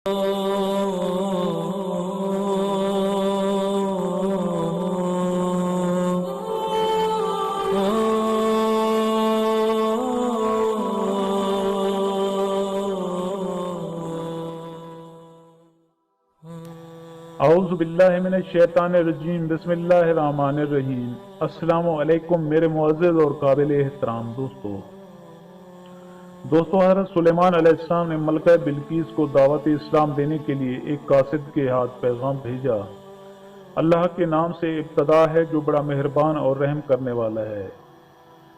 اعوذ باللہ من الشیطان الرجیم، بسم اللہ الرحمن الرحیم۔ السلام علیکم میرے معزز اور قابل احترام دوستو حضرت سلیمان علیہ السلام نے ملکہ بلقیس کو دعوت اسلام دینے کے لیے ایک قاصد کے ہاتھ پیغام بھیجا۔ اللہ کے نام سے ابتدا ہے جو بڑا مہربان اور رحم کرنے والا ہے۔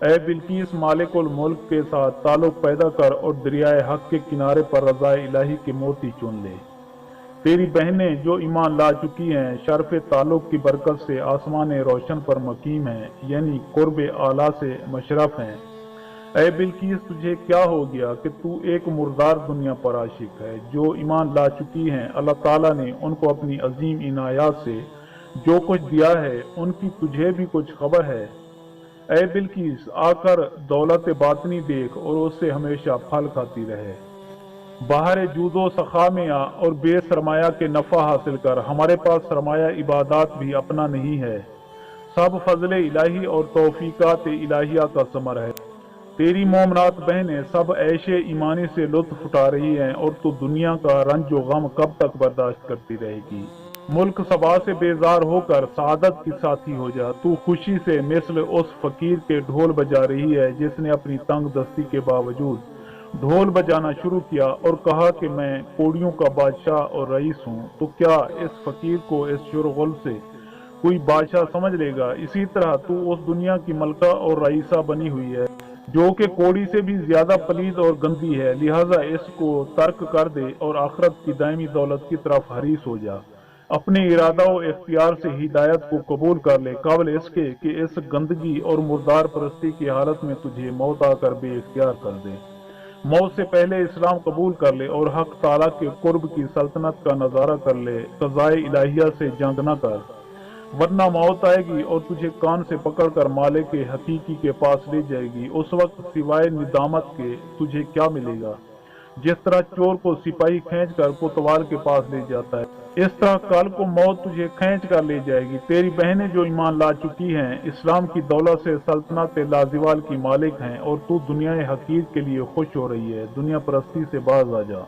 اے بلقیس، مالک الملک کے ساتھ تعلق پیدا کر اور دریائے حق کے کنارے پر رضا الہی کے موتی چن لے۔ تیری بہنیں جو ایمان لا چکی ہیں شرف تعلق کی برکت سے آسمان روشن پر مقیم ہیں، یعنی قرب اعلیٰ سے مشرف ہیں۔ اے بلقیس، تجھے کیا ہو گیا کہ تو ایک مردار دنیا پر عاشق ہے؟ جو ایمان لا چکی ہیں اللہ تعالیٰ نے ان کو اپنی عظیم عنایات سے جو کچھ دیا ہے ان کی تجھے بھی کچھ خبر ہے؟ اے بلقیس، آ کر دولت باطنی دیکھ اور اس سے ہمیشہ پھل کھاتی رہے۔ باہر جود و سخا میں آ اور بے سرمایہ کے نفع حاصل کر۔ ہمارے پاس سرمایہ عبادات بھی اپنا نہیں ہے، سب فضل الہی اور توفیقات الہیہ کا ثمر ہے۔ تیری مومنات بہنیں سب عیش ایمانی سے لطف اٹھا رہی ہیں اور تو دنیا کا رنج و غم کب تک برداشت کرتی رہے گی؟ ملک سبا سے بیزار ہو کر سعادت کی ساتھی ہو جا۔ تو خوشی سے مثل اس فقیر کے ڈھول بجا رہی ہے جس نے اپنی تنگ دستی کے باوجود ڈھول بجانا شروع کیا اور کہا کہ میں کوڑیوں کا بادشاہ اور رئیس ہوں۔ تو کیا اس فقیر کو اس شرغل سے کوئی بادشاہ سمجھ لے گا؟ اسی طرح تو اس دنیا کی ملکہ اور رئیسہ بنی ہوئی ہے جو کہ کوڑی سے بھی زیادہ پلید اور گندی ہے، لہٰذا اس کو ترک کر دے اور آخرت کی دائمی دولت کی طرف حریص ہو جا۔ اپنے ارادہ و اختیار سے ہدایت کو قبول کر لے، قبل اس کے کہ اس گندگی اور مردار پرستی کی حالت میں تجھے موت آ کر بے اختیار کر دے۔ موت سے پہلے اسلام قبول کر لے اور حق تعالیٰ کے قرب کی سلطنت کا نظارہ کر لے۔ قضائے الہیہ سے جنگ نہ کر، ورنہ موت آئے گی اور تجھے کان سے پکڑ کر مالک حقیقی کے پاس لے جائے گی۔ اس وقت سوائے ندامت کے تجھے کیا ملے گا؟ جس طرح چور کو سپاہی کھینچ کر کوتوال کے پاس لے جاتا ہے، اس طرح کل کو موت تجھے کھینچ کر لے جائے گی۔ تیری بہنیں جو ایمان لا چکی ہیں اسلام کی دولت سے سلطنت لازوال کی مالک ہیں اور تو دنیا حقیر کے لیے خوش ہو رہی ہے۔ دنیا پرستی سے باز آ جا۔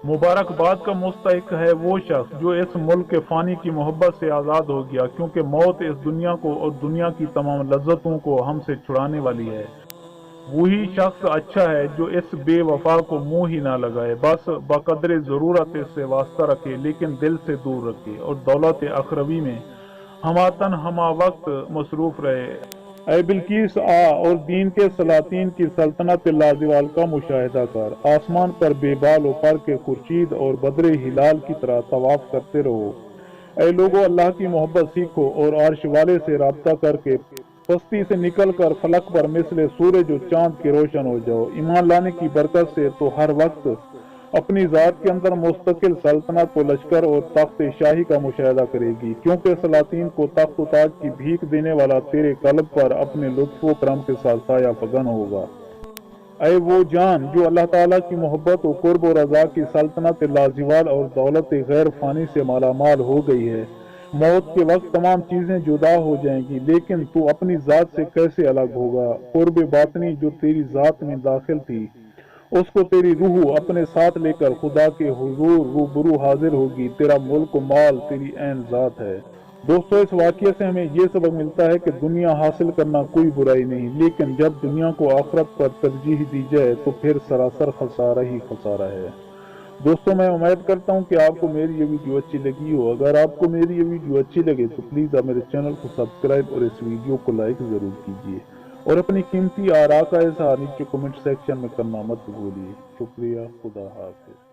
مبارکباد کا مستحق ہے وہ شخص جو اس ملک کے فانی کی محبت سے آزاد ہو گیا، کیونکہ موت اس دنیا کو اور دنیا کی تمام لذتوں کو ہم سے چھڑانے والی ہے۔ وہی شخص اچھا ہے جو اس بے وفا کو منہ ہی نہ لگائے، بس بقدر ضرورت اس سے واسطہ رکھے لیکن دل سے دور رکھے اور دولت اخروی میں ہماتن ہما وقت مصروف رہے۔ اے بلقیس، آ اور دین کے سلاطین کی سلطنت لازوال کا مشاہدہ کر۔ آسمان پر بے بال و پر کے خورشید اور بدر ہلال کی طرح طواف کرتے رہو۔ اے لوگو، اللہ کی محبت سیکھو اور عرش والے سے رابطہ کر کے پستی سے نکل کر فلک پر مثل سورج و چاند کے روشن ہو جاؤ۔ ایمان لانے کی برکت سے تو ہر وقت اپنی ذات کے اندر مستقل سلطنت و لشکر اور تخت شاہی کا مشاہدہ کرے گی، کیونکہ سلاطین کو تخت و تاج کی بھیک دینے والا تیرے قلب پر اپنے لطف و کرم کے ساتھ سایہ فگن ہوگا۔ اے وہ جان جو اللہ تعالیٰ کی محبت و قرب و رضا کی سلطنت لازوال اور دولت غیر فانی سے مالا مال ہو گئی ہے، موت کے وقت تمام چیزیں جدا ہو جائیں گی، لیکن تو اپنی ذات سے کیسے الگ ہوگا؟ قرب باطنی جو تیری ذات میں داخل تھی اس کو تیری روح اپنے ساتھ لے کر خدا کے حضور روبرو حاضر ہوگی۔ تیرا ملک و مال تیری عین ذات ہے۔ دوستو، اس واقعے سے ہمیں یہ سبق ملتا ہے کہ دنیا حاصل کرنا کوئی برائی نہیں، لیکن جب دنیا کو آخرت پر ترجیح دی جائے تو پھر سراسر خسارہ ہی خسارہ ہے۔ دوستو، میں امید کرتا ہوں کہ آپ کو میری یہ ویڈیو اچھی لگی ہو۔ اگر آپ کو میری یہ ویڈیو اچھی لگے تو پلیز آپ میرے چینل کو سبسکرائب اور اس ویڈیو کو لائک ضرور کیجیے اور اپنی قیمتی آراء کا اظہار نیچے کمنٹ سیکشن میں کرنا مت بھولیے۔ شکریہ، خدا حافظ۔